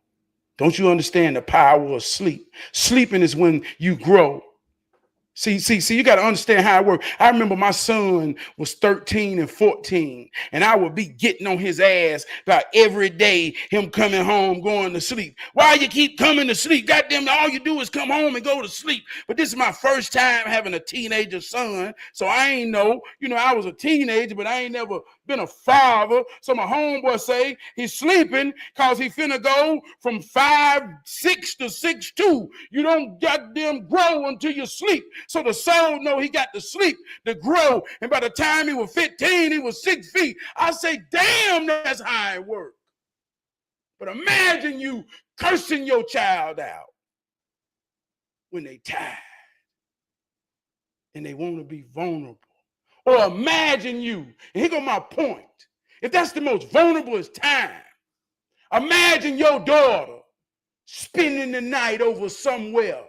Don't you understand the power of sleep? Sleeping is when you grow. See, you got to understand how it works. I remember my son was 13 and 14, and I would be getting on his ass about every day, him coming home, going to sleep. Why you keep coming to sleep? Goddamn, all you do is come home and go to sleep. But this is my first time having a teenager son, so I ain't know. I was a teenager, but I ain't never been a father. So my homeboy say he's sleeping because he finna go from 5'6" to 6'2". You don't goddamn grow until you sleep. So the soul know he got to sleep to grow. And by the time he was 15, he was 6 feet. I say, damn, that's how it works. But imagine you cursing your child out when they tired and they want to be vulnerable. Or imagine you, and here go my point. If that's the most vulnerable time, imagine your daughter spending the night over somewhere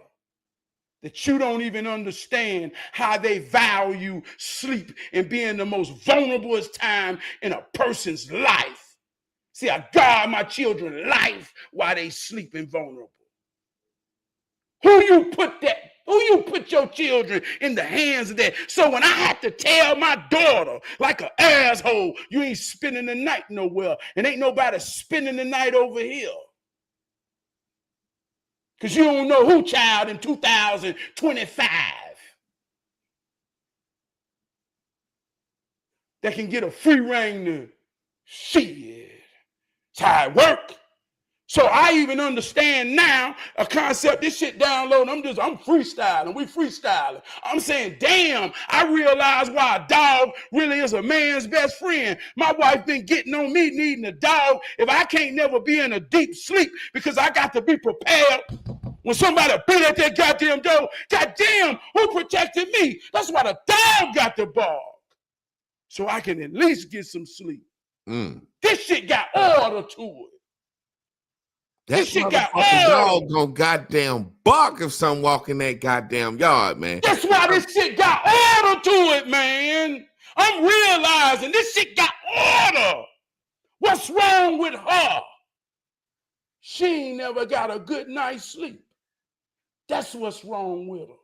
that you don't even understand how they value sleep and being the most vulnerable time in a person's life. See, I guard my children's life while they sleeping vulnerable. Who you put your children in the hands of that? So when I had to tell my daughter, like an asshole, you ain't spending the night nowhere, and ain't nobody spending the night over here. Because you don't know who child in 2025 that can get a free reign to shit. That's how it work. So I even understand now a concept, this shit downloading, I'm freestyling, we freestyling. I'm saying, damn, I realize why a dog really is a man's best friend. My wife been getting on me needing a dog if I can't never be in a deep sleep because I got to be prepared when somebody beat at that goddamn door. Goddamn, who protected me? That's why the dog got the bark. So I can at least get some sleep. This shit got order to it. That shit got dog gonna goddamn bark if some walk in that goddamn yard, man. That's why this shit got order to it, man. I'm realizing this shit got order. What's wrong with her? She ain't never got a good night's sleep. That's what's wrong with her.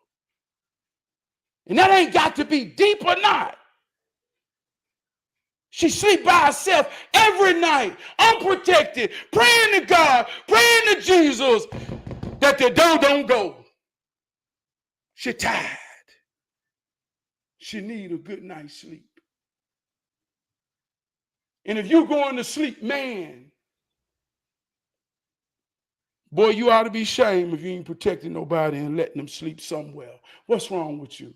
And that ain't got to be deep or not. She sleep by herself every night, unprotected, praying to God, praying to Jesus that the door don't go. She tired. She need a good night's sleep. And if you going to sleep, man, boy, you ought to be ashamed if you ain't protecting nobody and letting them sleep somewhere. What's wrong with you?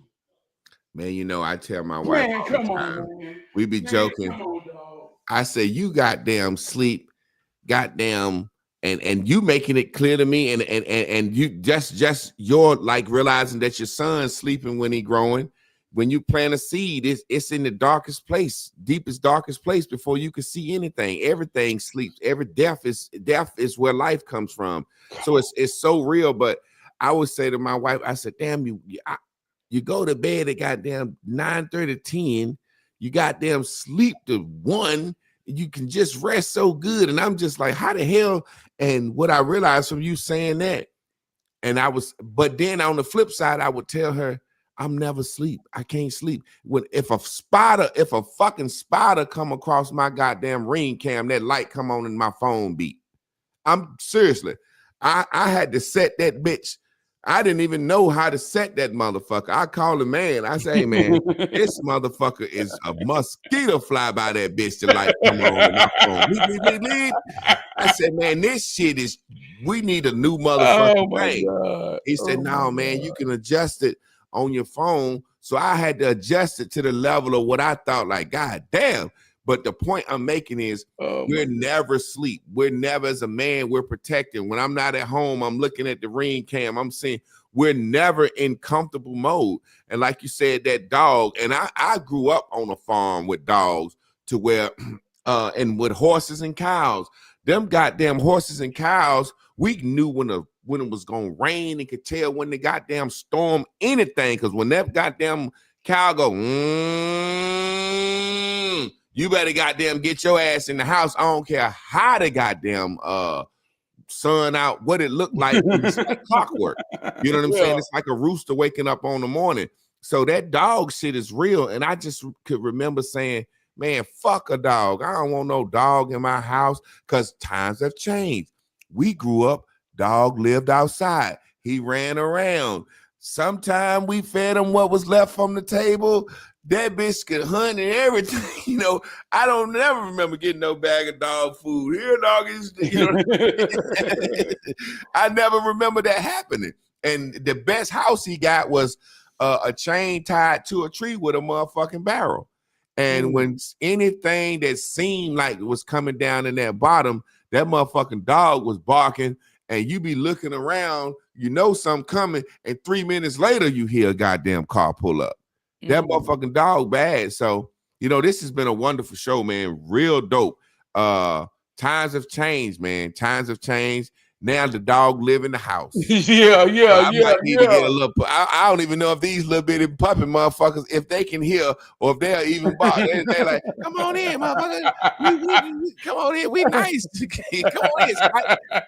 Man, I tell my wife all the time, man. We be joking. Come on, dog. I say, you goddamn sleep, goddamn, and you making it clear to me, and you just you're like realizing that your son's sleeping when he growing. When you plant a seed, it's in the darkest place, deepest, darkest place before you can see anything. Everything sleeps. Every death is where life comes from. So it's so real. But I would say to my wife, I said, damn, you go to bed at goddamn 9:30, 10, you goddamn sleep to 1, you can just rest so good. And I'm just like, how the hell? And what I realized from you saying that, And but then on the flip side, I would tell her, I'm never sleep. I can't sleep. If a fucking spider come across my goddamn ring cam, that light come on and my phone beat. I'm seriously, I had to set that bitch. I didn't even know how to set that motherfucker. I called the man. I say, hey man, this motherfucker is a mosquito fly by that bitch. The light come on and my phone. Bleep. I said, man, this shit is. We need a new motherfucking thing. God. He said, no, man, you can adjust it on your phone. So I had to adjust it to the level of what I thought. Like, god damn. But the point I'm making is we're never asleep. We're never, as a man, we're protected. When I'm not at home, I'm looking at the ring cam. I'm seeing we're never in comfortable mode. And like you said, that dog, and I grew up on a farm with dogs to where, and with horses and cows. Them goddamn horses and cows, we knew when it was going to rain and could tell when the goddamn storm anything. Because when that goddamn cow go, you better goddamn get your ass in the house. I don't care how the goddamn sun out, what it looked like. It's like clockwork. You know what I'm saying? It's like a rooster waking up on the morning. So that dog shit is real. And I just could remember saying, man, fuck a dog. I don't want no dog in my house because times have changed. We grew up, dog lived outside. He ran around. Sometime we fed him what was left from the table. That bitch could hunt and everything. You know, I don't never remember getting no bag of dog food. Here, dog is, you know. I never remember that happening. And the best house he got was a chain tied to a tree with a motherfucking barrel. And when anything that seemed like it was coming down in that bottom, that motherfucking dog was barking, and you be looking around, you know something coming, and 3 minutes later you hear a goddamn car pull up. That motherfucking dog bad. So, you know, this has been a wonderful show, man. Real dope. Times have changed, man. Times have changed. Now the dog live in the house. I might need to get a little. I don't even know if these little bitty puppy motherfuckers, if they can hear or if they'll even bark. They're like, come on in, motherfucker. Come on in. We nice. Come on in.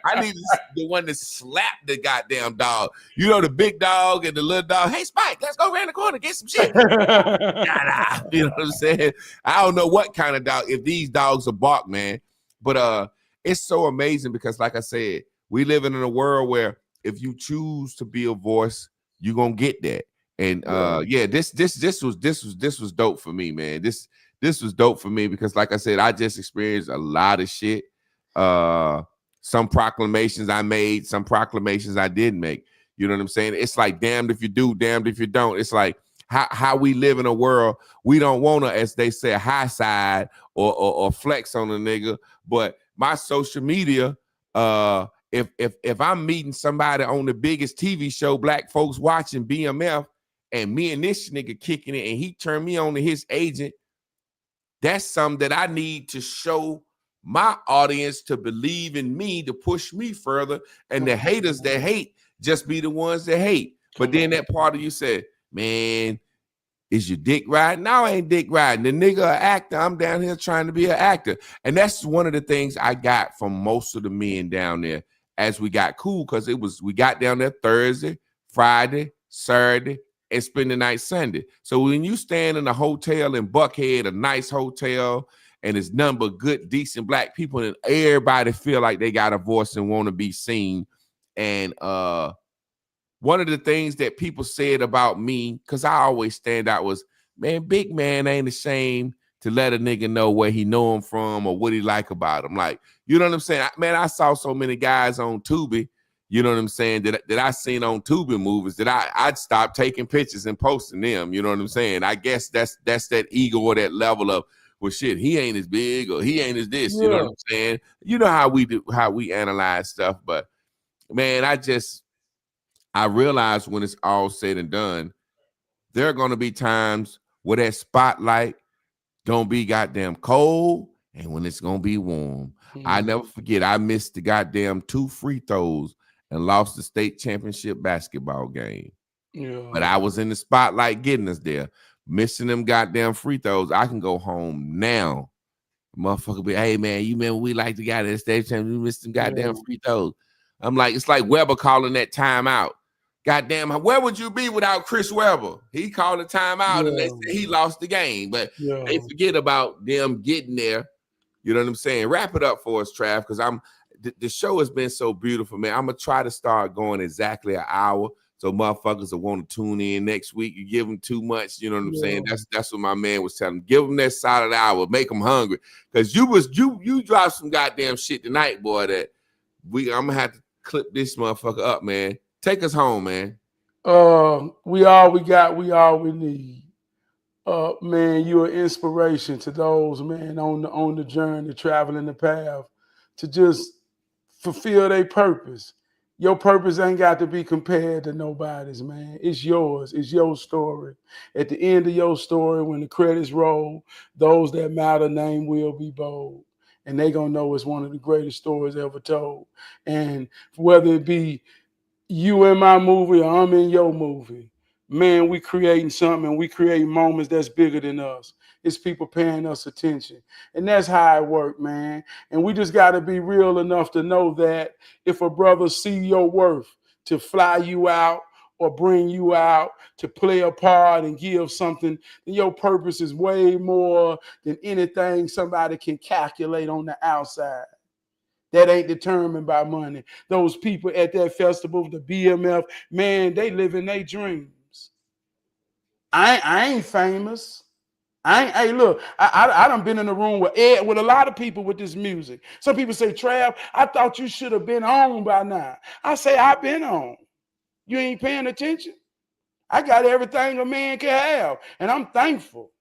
I need the one to slap the goddamn dog. You know, the big dog and the little dog. Hey, Spike, let's go around the corner and get some shit. Nah. You know what I'm saying? I don't know what kind of dog, if these dogs are bark, man. But it's so amazing because, like I said, we living in a world where if you choose to be a voice, you're gonna get that. And this was dope for me, man. This was dope for me because, like I said, I just experienced a lot of shit. Some proclamations I made, some proclamations I didn't make. You know what I'm saying? It's like damned if you do, damned if you don't. It's like how we live in a world. We don't want to, as they say, high side or flex on a nigga. But my social media, if I'm meeting somebody on the biggest TV show black folks watching, BMF, and me and this nigga kicking it, and he turned me on to his agent, that's something that I need to show my audience to believe in me, to push me further. And the haters that hate just be the ones that hate. But then that part of you said, man, is your dick riding? No, I ain't dick riding. The nigga an actor. I'm down here trying to be an actor. And that's one of the things I got from most of the men down there as we got cool, because we got down there Thursday, Friday, Saturday, and spend the night Sunday. So when you stand in a hotel in Buckhead, a nice hotel, and it's nothing but good, decent black people, and everybody feel like they got a voice and want to be seen. And one of the things that people said about me, because I always stand out, was, man, big man ain't ashamed to let a nigga know where he know him from or what he like about him. Like, you know what I'm saying? Man, I saw so many guys on Tubi, you know what I'm saying, that I seen on Tubi movies that I'd stop taking pictures and posting them. You know what I'm saying? I guess that's that ego or that level of, well, shit, he ain't as big or he ain't as this. You know what I'm saying? You know how we analyze stuff. But man, I realize when it's all said and done, there are going to be times where that spotlight don't be goddamn cold and when it's going to be warm. I never forget, I missed the goddamn 2 free throws and lost the state championship basketball game. Yeah. But I was in the spotlight getting us there. Missing them goddamn free throws, I can go home now. Motherfucker be, hey, man, you remember we like the guy that state championship, you missed them goddamn free throws. I'm like, it's like Weber calling that timeout. Goddamn, where would you be without Chris Webber? He called a timeout and they said he lost the game. But they forget about them getting there. You know what I'm saying? Wrap it up for us, Trav, because the show has been so beautiful, man. I'm gonna try to start going exactly an hour so motherfuckers will want to tune in next week. You give them too much, you know what I'm saying? That's what my man was telling me. Give them that solid hour, make them hungry. Because you dropped some goddamn shit tonight, boy, that I'm gonna have to clip this motherfucker up, man. Take us home, man. We all we got, we all we need. Man, you're an inspiration to those, man, on the journey, traveling the path to just fulfill their purpose. Your purpose ain't got to be compared to nobody's, man. It's yours. It's your story. At the end of your story, when the credits roll, those that matter name will be bold. And they gonna know it's one of the greatest stories ever told. And whether it be you in my movie or I'm in your movie, man, we creating something and we create moments that's bigger than us. It's people paying us attention. And that's how it works, man. And we just got to be real enough to know that if a brother see your worth to fly you out or bring you out to play a part and give something, then your purpose is way more than anything somebody can calculate on the outside. That ain't determined by money. Those people at that festival, the BMF, man, they living their dreams. I ain't famous. Hey, look, I done been in the room with a lot of people with this music. Some people say, Trav, I thought you should have been on by now. I say, I've been on. You ain't paying attention? I got everything a man can have, and I'm thankful.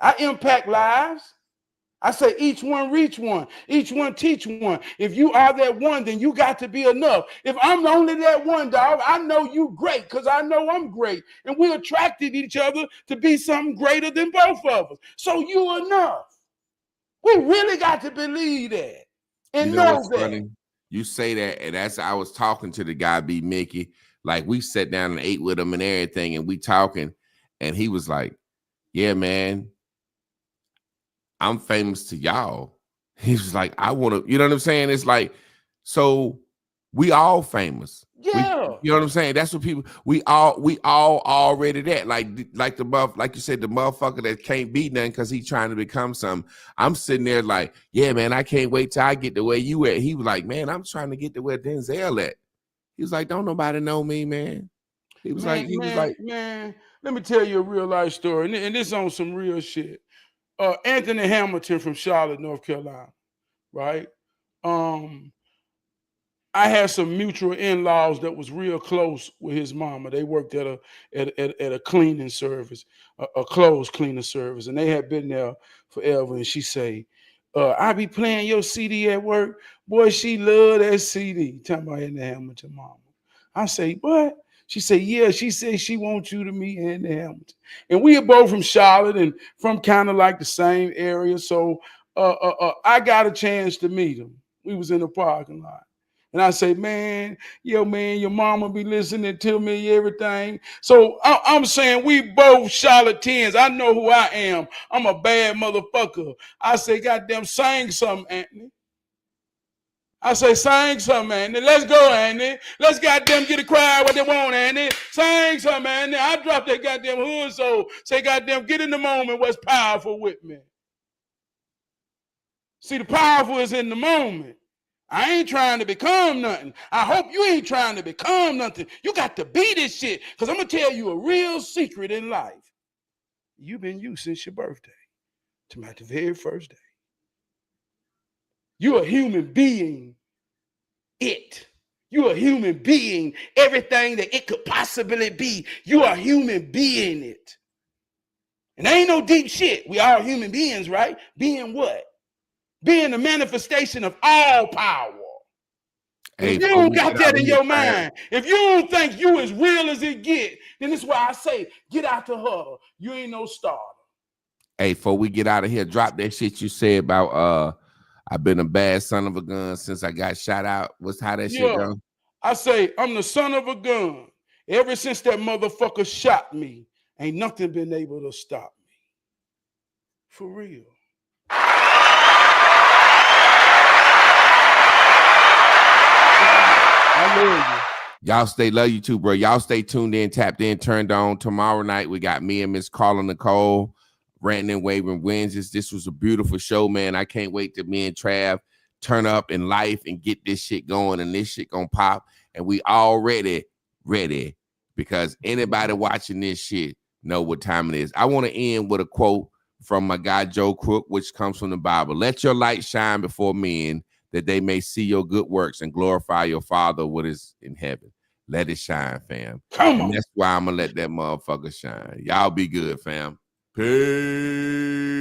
I impact lives. I say each one reach one, each one teach one. If you are that one, then you got to be enough. If I'm only that one, dog, I know you great because I know I'm great. And we attracted each other to be something greater than both of us. So you enough. We really got to believe that and know what's that. Funny? You say that, and I was talking to the guy, B. Mickey. Like, we sat down and ate with him and everything, and we talking, and he was like, yeah, man, I'm famous to y'all. He was like, I want to, you know what I'm saying? It's like, so we all famous. Yeah. You know what I'm saying? That's what people, we all already that. Like you said, the motherfucker that can't be nothing because he's trying to become something. I'm sitting there like, yeah, man, I can't wait till I get to where you at. He was like, man, I'm trying to get to where Denzel at. He was like, don't nobody know me, man. He was like, man, let me tell you a real life story. And this on some real shit. Anthony Hamilton from Charlotte, North Carolina, right? I had some mutual in-laws that was real close with his mama. They worked at a cleaning service, a clothes cleaning service, and they had been there forever. And she say, I be playing your CD at work. Boy, she love that CD. Talking about Anthony Hamilton mama. I say, what? She said, yeah, she said she wants you to meet Anthony Hamilton. And we are both from Charlotte and from kind of like the same area. So I got a chance to meet him. We was in the parking lot. And I say, man, your mama be listening to me, everything. So I'm saying we both Charlatans. I know who I am. I'm a bad motherfucker. I say, goddamn, sing something, Anthony. I say, sing something, Anthony. Let's go, Anthony. Let's goddamn get a crowd what they want, Anthony. Sing something, Anthony. I dropped that goddamn hood soul. Say, goddamn, get in the moment what's powerful with me. See, the powerful is in the moment. I ain't trying to become nothing. I hope you ain't trying to become nothing. You got to be this shit. Because I'm going to tell you a real secret in life. You've been you since your birthday to my very first day. You're a human being. You're a human being. Everything that it could possibly be. You are a human being it. And there ain't no deep shit. We all human beings, right? Being what? Being the manifestation of all power. Hey, if you don't got that in your mind, if you don't think you as real as it get, then that's why I say, get out to her. You ain't no starter. Hey, before we get out of here, drop that shit you said about I've been a bad son of a gun since I got shot out. What's how that shit go? I say, I'm the son of a gun. Ever since that motherfucker shot me, ain't nothing been able to stop me. For real. I love you. Love you too, bro. Y'all stay tuned in, tapped in, turned on. Tomorrow night, we got me and Miss Carla Nicole, ranting and waving Wednesdays. This was a beautiful show, man. I can't wait to me and Trav turn up in life and get this shit going, and this shit gonna pop. And we already ready, because anybody watching this shit know what time it is. I want to end with a quote from my guy Joe Crook, which comes from the Bible. Let your light shine before men, that they may see your good works and glorify your Father what is in heaven. Let it shine, fam. Come on. And that's why I'm gonna let that motherfucker shine. Y'all be good, fam. Peace.